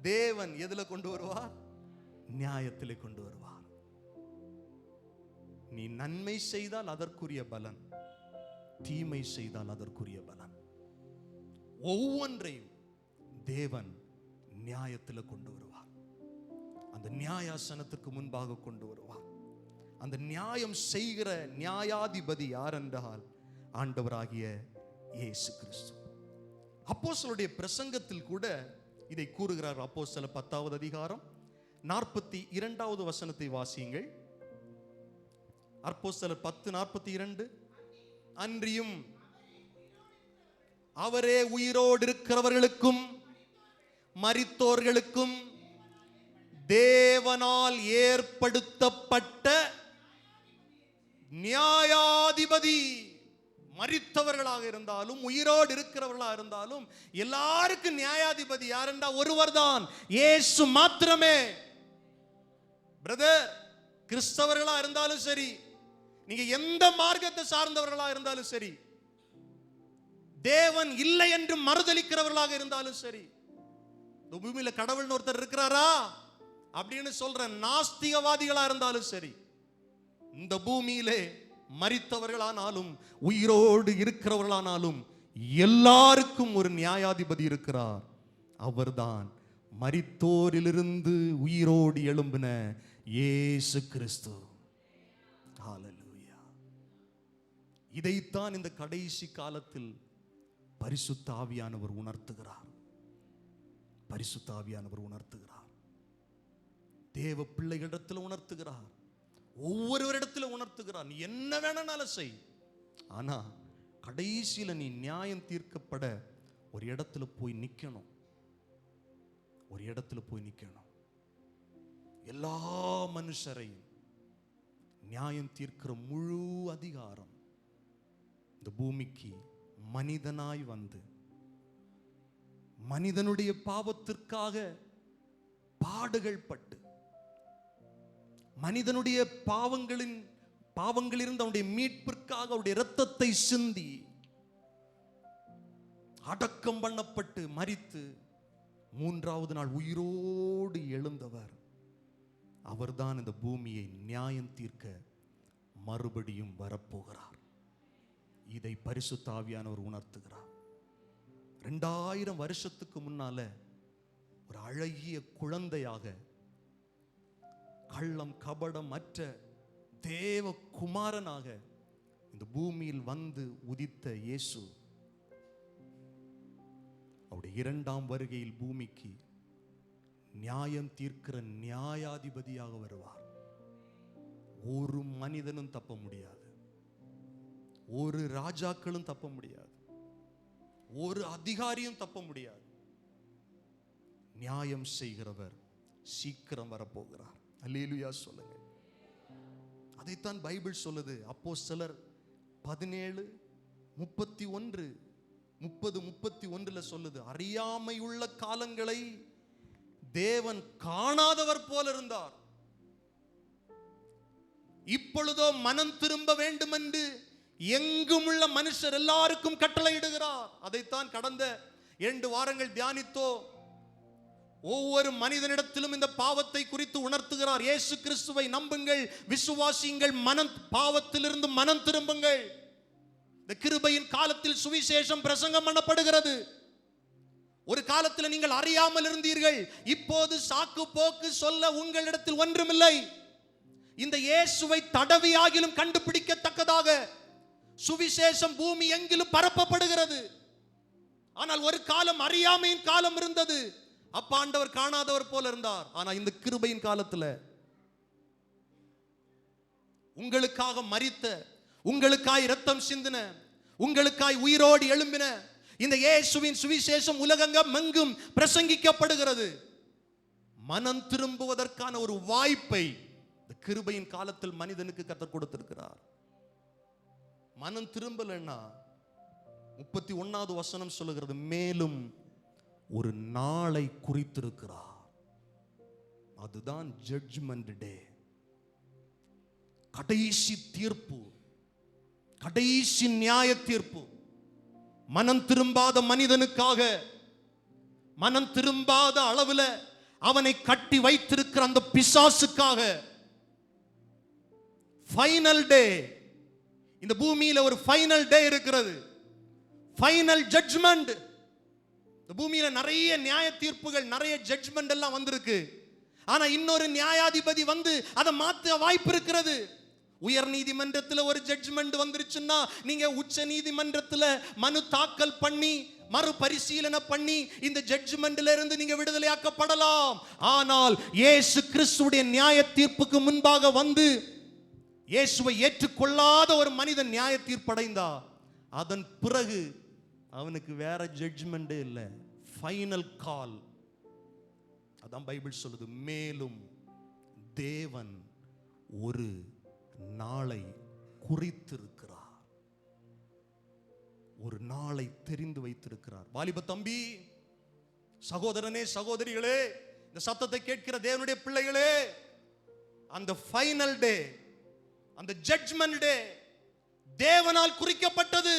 தேவன் எதுல கொண்டு வருவார்? நியாயத்திலே கொண்டு வருவார். நீ நன்மை செய்தால் அதற்குரிய பலன், தீமை செய்தால் அதற்குரிய பலன், ஒவ்வொன்றையும் தேவன் நியாயத்தில் கொண்டு வருவார். அந்த நியாயாசனத்துக்கு முன்பாக கொண்டு வருவார். அந்த நியாயம் செய்கிற நியாயாதிபதி யார் என்றால் ஆண்டவராகிய இயேசு கிறிஸ்து. அப்போஸ்தலருடைய பிரசங்கத்தில் கூட இதை கூறுகிறார். அப்போஸ்தலர் 10வது அதிகாரம் 42வது வசனத்தை வாசியுங்கள். அப்போஸ்தலர் 10:42. அன்றியும் அவரே உயிரோடு இருக்கிறவர்களுக்கும் மரித்தோர்களுக்கும் தேவனால் ஏற்படுத்தப்பட்ட நியாயாதிபதி. மரித்தவர்களாக இருந்தாலும் உயிரோடு இருக்கிறவர்களாக இருந்தாலும் எல்லாருக்கும் நியாயாதிபதி யார் என்றால் ஒருவர் தான், இயேசு மாத்திரமே. பிரதர், கிறிஸ்தவர்களா இருந்தாலும் சரி, நீங்க எந்த மார்க்கத்தை சார்ந்தவர்களா இருந்தாலும் சரி, தேவன் இல்லை என்று மறுதலிக்கிறவர்களாக இருந்தாலும் சரி, இந்த பூமியில கடவுள்னு ஒருத்தர் இருக்கிறாரா அப்படின்னு சொல்ற நாஸ்திகவாதிகளா இருந்தாலும் சரி, இந்த பூமியிலே மரித்தவர்களானாலும் உயிரோடு இருக்கிறவர்களானாலும் எல்லாருக்கும் ஒரு நியாயாதிபதி இருக்கிறார். அவர்தான் மரித்தோரிலிருந்து உயிரோடு எழும்பின இயேசு கிறிஸ்து. ஹல்லேலூயா. இதைத்தான் இந்த கடைசி காலத்தில் பரிசுத்த ஆவியானவர் உணர்த்துகிறார். பரிசுத்த ஆவியானவர் உணர்த்துகிறார். தேவ பிள்ளைகளிடத்தில் உணர்த்துகிறார். ஒவ்வொருவரிடத்தில் உணர்த்துகிறார். நீ என்ன வேணாலும் செய், ஆனா கடைசியில நீ நியாயம் தீர்க்கப்பட ஒரு இடத்துல போய் நிக்கணும். ஒரு இடத்துல போய் நிக்கணும். எல்லா மனுஷரையும் நியாயம் தீர்க்கிற முழு அதிகாரம் இந்த பூமிக்கு மனிதனாய் வந்து மனிதனுடைய பாவத்திற்காக பாடுகள் பட்டு மனிதனுடைய பாவங்களிலிருந்து அவனுடைய மீட்பிற்காக அவருடைய இரத்தத்தை சிந்தி அடக்கம் பண்ணப்பட்டு மரித்து 3வது நாள் உயிரோடு எழுந்தவர். அவர்தான் இந்த பூமியை நியாயம் தீர்க்க மறுபடியும் வரப்போகிறார். இதை பரிசுத்த ஆவியானவர் உணர்த்துகிறார். 2000 வருஷத்துக்கு முன்னால ஒரு அழகிய குழந்தையாக, கள்ளம் கபடம் அற்ற தேவ குமாரனாக இந்த பூமியில் வந்து உதித்த இயேசு அவருடைய 2ஆம் வருகையில் பூமிக்கு நியாயம் தீர்க்கிற நியாயாதிபதியாக வருவார். ஒரு மனிதனும் தப்ப முடியாது. ஒரு ராஜாக்களும் தப்ப முடியாது. ஒரு அதிகாரியும் தப்ப முடியாது. நியாயம் செய்கிறவர் சீக்கிரம் வரப்போகிறார். அல்லேலூயா சொல்லுங்க. அதைத்தான் பைபிள் சொல்லுது. அப்போஸ்தலர் 17:31 சொல்லுது, அறியாமையுள்ள காலங்களை தேவன் காணாதவர் போல இருந்தார். இப்பொழுதோ மனம் திரும்ப வேண்டும் என்று எங்கும் உள்ள மனுஷர் எல்லாருக்கும் கட்டளையிடுகிறார். அதைத்தான் கடந்த 2 வாரங்கள் தியானித்தோ. ஒவ்வொரு மனிதனிடத்திலும் இந்த பாவத்தை குறித்து உணர்த்துகிறார். இயேசு கிறிஸ்துவை நம்புங்கள், விசுவாசியுங்கள், பாவத்திலிருந்து மனம் திரும்புங்கள். இந்த கிருபையின் காலத்தில் சுவிசேஷம் பிரசங்கம் பண்ணப்படுகிறது. ஒரு காலத்தில் நீங்கள் அறியாமல் இருந்தீர்கள். இப்போது சாக்கு போக்கு சொல்ல உங்களிடத்தில் ஒன்றுமில்லை. இந்த இயேசுவை தடவியாகிலும் கண்டுபிடிக்கத்தக்கதாக சுவிசேஷம் பூமி எங்கிலும் பரப்பப்படுகிறது. ஆனால் ஒரு காலம் அறியாமையின் காலம் இருந்தது. அப்ப ஆண்டவர் காணாதவர் போல இருந்தார். ஆனா இந்த கிருபையின் காலத்துல உங்களுக்காக மரித்த, உங்களுக்காய் இரத்தம் சிந்தின, உங்களுக்காய் உயிரோடு எழும்பின இந்த இயேசுவின் சுவிசேஷம் உலகெங்கும் எங்கும் பிரசங்கிக்கப்படுகிறது. மனம் திரும்புவதற்கான ஒரு வாய்ப்பை இந்த கிருபையின் காலத்தில் மனிதனுக்கு கர்த்தர் கொடுத்திருக்கிறார். மனம் திரும்பலன்னா 31வது வசனம் சொல்லுகிறது, மேலும் ஒரு நாளை குறித்திருக்கிறார். அதுதான் ஜட்ஜ்மெண்ட் டே, கடைசி தீர்ப்பு, கடைசி நியாய தீர்ப்பு. மனம் திரும்பாத மனிதனுக்காக, மனம் திரும்பாத அளவில் அவனை கட்டி வைத்திருக்கிற அந்த பிசாசுக்காக ஃபைனல் டே, இந்த பூமியில ஒரு ஃபைனல் டே இருக்கிறது, ஃபைனல் ஜட்ஜ்மெண்ட். இந்த பூமியில நிறைய நியாய தீர்ப்புகள், நிறைய ஜட்ஜ்மெண்ட் எல்லாம் வந்திருக்கு. ஆனா இன்னொரு நியாயாதிபதி வந்து அதை மாற்ற வாய்ப்பு இருக்கிறது. உயர் நீதிமன்றத்தில் ஒரு ஜட்ஜ்மெண்ட் வந்துருச்சுன்னா நீங்க உச்ச நீதிமன்றத்தில் மனு தாக்கல் பண்ணி மறுபரிசீலனை பண்ணி இந்த ஜட்ஜ்மெண்ட்ல இருந்து நீங்க விடுதலையாக்கப்படலாம். ஆனால் இயேசு கிறிஸ்துவுடைய நியாய தீர்ப்புக்கு முன்பாக வந்து இயேசுவை ஏற்றுக்கொள்ளாத ஒரு மனிதன் நியாய தீர்ப்படைந்தா அதன் பிறகு அவனுக்கு வேற ஜட்ஜ்மெண்டே இல்லை, ஃபைனல் கால். அதான் பைபிள் சொல்லுது, மேலும் தேவன் ஒரு நாளை குறித்திருக்கிறார், ஒரு நாளை தெரிந்து வைத்திருக்கிறார். வாலிப தம்பி, சகோதரனே, சகோதரிகளே, இந்த சத்தத்தை கேட்கிற தேவனுடைய பிள்ளைகளே, அந்த ஃபைனல் டே, அந்த ஜட்ஜ்மெண்ட் டே தேவனால் குறிக்கப்பட்டது,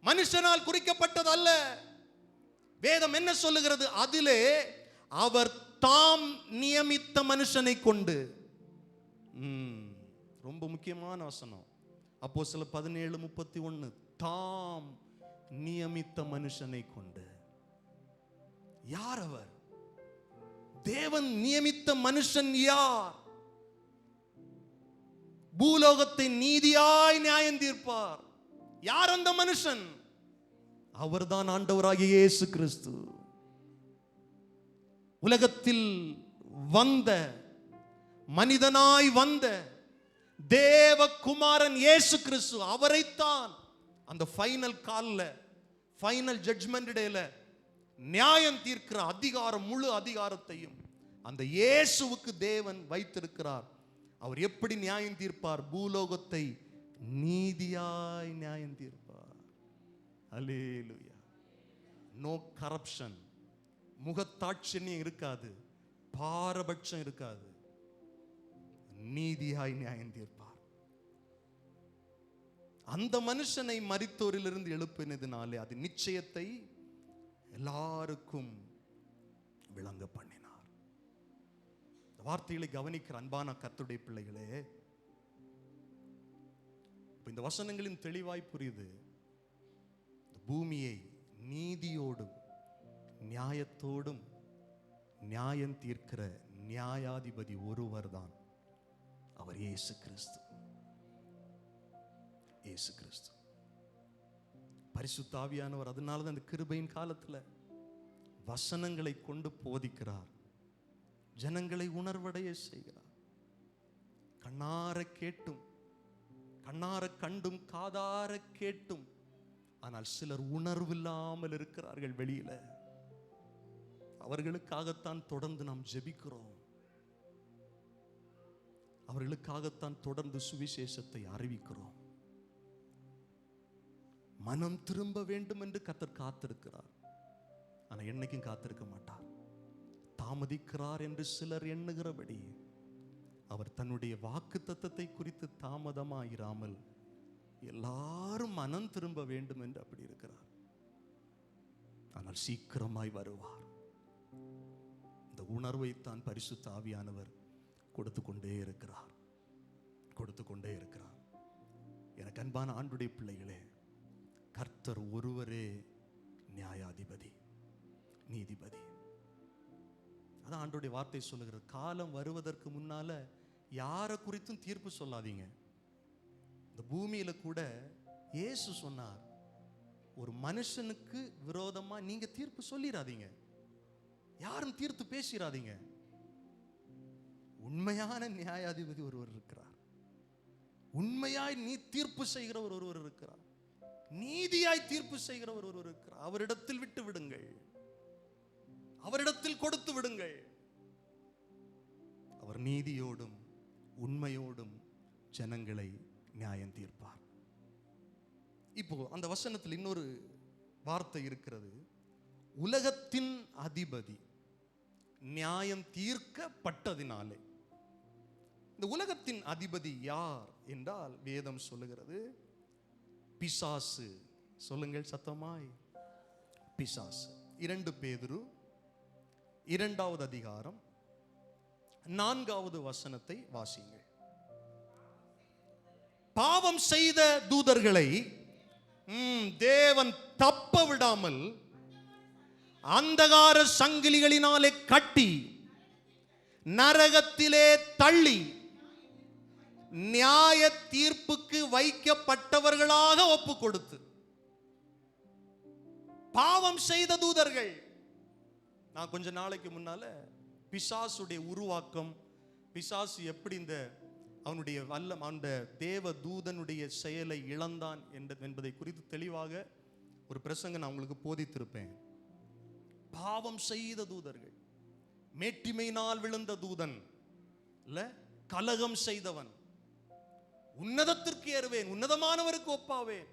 மனுஷனால் குறிக்கப்பட்டது அல்ல. வேதம் என்ன சொல்லுகிறது? அதிலே அவர் தாம் நியமித்த மனுஷனை கொண்டு, ரொம்ப முக்கியமான வசனம், அப்போஸ்தலர் 17:31, தாம் நியமித்த மனுஷனை கொண்டு. யார் அவர்? தேவன் நியமித்த மனுஷன் யார்? பூலோகத்தை நீதியாய் நியாயம் தீர்ப்பார். யார் அந்த மனுஷன்? அவர்தான் ஆண்டவராகிய இயேசு கிறிஸ்து. உலகத்தில் வந்த, மனிதனாய் வந்த தேவகுமாரன் இயேசு கிறிஸ்து, அவரைத்தான் அந்த ஃபைனல் கால்ல, ஃபைனல் ஜட்ஜ்மெண்ட் டேல நியாயம் தீர்க்கிற அதிகாரம், முழு அதிகாரத்தையும் அந்த இயேசுவுக்கு தேவன் வைத்திருக்கிறார். அவர் எப்படி நியாயம் தீர்ப்பார்? பூலோகத்தை நீதியாய் நியாயம் தீர்ப்பார். அல்லேலூயா. நோ கரப்ஷன், முகத்தாட்சியம் இருக்காது, பாரபட்சம் இருக்காது, நீதியாய் நியாயம் தீர்ப்பார். அந்த மனுஷனை மரித்தோரிலிருந்து எழுப்பினதினாலே அது நிச்சயத்தை எல்லாருக்கும் விளங்க பண்ணினார். வார்த்தைகளை கவனிக்கிற அன்பான கர்த்தருடைய பிள்ளைகளே, இந்த வசனங்களின் தெளிவாய் புரியுது. பூமியை நீதியோடும் நியாயத்தோடும் நியாயம் தீர்க்கிற நியாயாதிபதி ஒருவர் தான், அவர் இயேசு கிறிஸ்து. இயேசு கிறிஸ்து பரிசுத்த ஆவியானவர். அதனாலதான் அந்த கிருபையின் காலத்துல வசனங்களை கொண்டு போதிக்கிறார், ஜனங்களை உணர்வடைய செய்கிறார். கண்ணார கேட்டும், கண்ணார கண்டும், காதார கேட்டும், ஆனால் சிலர் உணர்வில்லாமல் இருக்கிறார்கள் வெளியில. அவர்களுக்காகத்தான் தொடர்ந்து நாம் ஜெபிக்கிறோம், அவர்களுக்காகத்தான் தொடர்ந்து சுவிசேஷத்தை அறிவிக்கிறோம். மனம் திரும்ப வேண்டும் என்று கர்த்தர் காத்திருக்கிறார். ஆனா என்னைக்கும் காத்திருக்க மாட்டார், தாமதிக்கிறார் என்று சிலர் எண்ணுகிறபடி அவர் தன்னுடைய வாக்கு தத்தத்தை குறித்து தாமதமாயிராமல் எல்லாரும் மனம் திரும்ப வேண்டும் என்று அப்படி இருக்கிறார். ஆனால் சீக்கிரமாய் வருவார். இந்த உணர்வைத்தான் பரிசுத்த ஆவியானவர் கொடுத்து கொண்டே இருக்கிறார், கொடுத்து கொண்டே இருக்கிறார். எனக்கு அன்பான ஆண்டுடைய பிள்ளைகளே, கர்த்தர் ஒருவரே நியாயாதிபதி, நீதிபதி. அதான் ஆண்டவருடைய வார்த்தை சொல்லுகிறது, காலம் வருவதற்கு முன்னால யாரை குறித்தும் தீர்ப்பு சொல்லாதீங்க. இந்த பூமியில கூட இயேசு சொன்னார், ஒரு மனுஷனுக்கு விரோதமா நீங்க தீர்ப்பு சொல்லிடாதீங்க, யாரும் தீர்த்து பேசிடாதீங்க. உண்மையான நியாயாதிபதி ஒருவர் இருக்கிறார், உண்மையாய் நீ தீர்ப்பு செய்கிறவர் ஒருவர் இருக்கிறார், நீதியாய் தீர்ப்பு செய்கிறவர் ஒருவர் இருக்கிறார். அவரிடத்தில் விட்டு விடுங்கள், அவரிடத்தில் கொடுத்து விடுங்கள். அவர் நீதியோடும் உண்மையோடும் ஜனங்களை நியாயம் தீர்ப்பார். இப்போ அந்த வசனத்தில் இன்னொரு வார்த்தை இருக்கிறது, உலகத்தின் அதிபதி நியாயம் தீர்க்கப்பட்டதினாலே. இந்த உலகத்தின் அதிபதி யார் என்றால் வேதம் சொல்லுகிறது பிசாசு. சொல்லுங்கள் சத்தமாய், பிசாசு. 2 பேதுரு 2வது அதிகாரம் 4வது வசனத்தை வாசியுங்கள். பாவம் செய்த தூதர்களை தேவன் தப்ப விடாமல் அந்தகார சங்கிலிகளினாலே கட்டி நரகத்திலே தள்ளி நியாய தீர்ப்புக்கு வைக்கப்பட்டவர்களாக ஒப்பு கொடுத்து. பாவம் செய்த தூதர்கள். நான் கொஞ்ச நாளைக்கு முன்னால பிசாசுடைய உருவாக்கம், பிசாசு எப்படி இந்த அவனுடைய அந்த தேவ தூதனுடைய செயலை இழந்தான் என்பதை குறித்து தெளிவாக ஒரு பிரசங்கம் நான் உங்களுக்கு போதித்திருப்பேன். பாவம் செய்த தூதர்கள், மேட்டிமையினால் விழுந்த தூதன் இல்ல, கலகம் செய்தவன், உன்னதத்திற்கு ஏறுவேன், உன்னதமானவருக்கு ஒப்பாவேன்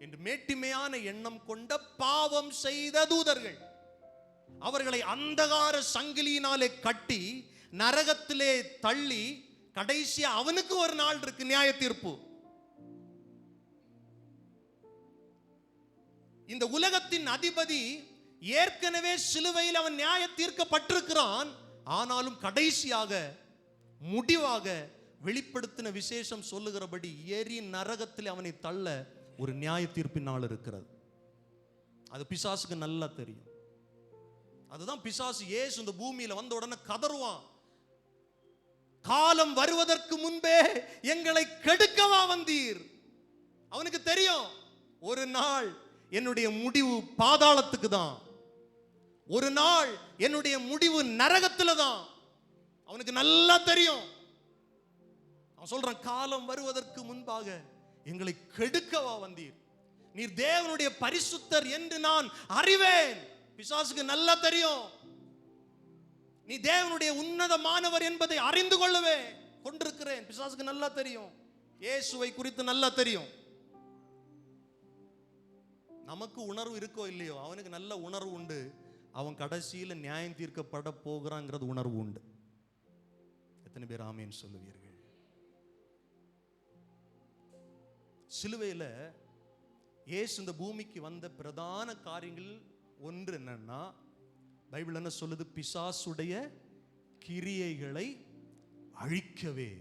என்று மேட்டிமையான எண்ணம் கொண்ட பாவம் செய்த தூதர்கள். அவர்களை அந்தகார சங்கிலியினாலே கட்டி நரகத்திலே தள்ளி கடைசியா அவனுக்கு ஒரு நாள் இருக்கு, நியாய தீர்ப்பு. இந்த உலகத்தின் அதிபதி ஏற்கனவே சிலுவையில் அவன் நியாய தீர்க்கப்பட்டிருக்கிறான். ஆனாலும் கடைசியாக முடிவாக வெளிப்படுத்தின விசேஷம் சொல்லுகிறபடி எரி நரகத்தில் அவனை தள்ள ஒரு நியாய தீர்ப்பின் நாள் இருக்கிறது. அது பிசாசுக்கு நல்லா தெரியும். அதுதான் பிசாசு இயேசு இந்த பூமியில வந்த உடனே கதறுவான், காலம் வருவதற்கு முன்பே எங்களை கெடுக்கவா வந்தீர். அவனுக்கு தெரியும் ஒரு நாள் என்னுடைய முடிவு பாதாளத்துக்கு தான், ஒரு நாள் என்னுடைய முடிவு நரகத்துல தான். அவனுக்கு நல்லா தெரியும். அவன் சொல்றான், காலம் வருவதற்கு முன்பாக எங்களை கெடுக்கவா வந்தீர், நீர் தேவனுடைய பரிசுத்தர் என்று நான் அறிவேன். பிசாசுக்கு நல்லா தெரியும், நீ தேவனுடைய உன்னதமானவர் என்பதை அறிந்து கொள்ளவே கொண்டிருக்கிறேன். பிசாசுக்கு நல்லா தெரியும், இயேசுவை குறித்து நல்லா தெரியும். நமக்கு உணர்வு இருக்கோ இல்லையோ, அவனுக்கு நல்ல உணர்வு உண்டு. அவன் கடைசியில் நியாயம் தீர்க்கப்பட போகிறாங்கிறது உணர்வு உண்டு. எத்தனை பேர் ஆமேன்னு சொல்லுவீர்கள்? சிலுவையில் இயேசு இந்த பூமிக்கு வந்த பிரதான காரியங்கள் ஒன்று என்னன்னா, பைபிள் என்ன சொல்லுது? பிசாசுடைய கிரியைகளை அழிக்கவே.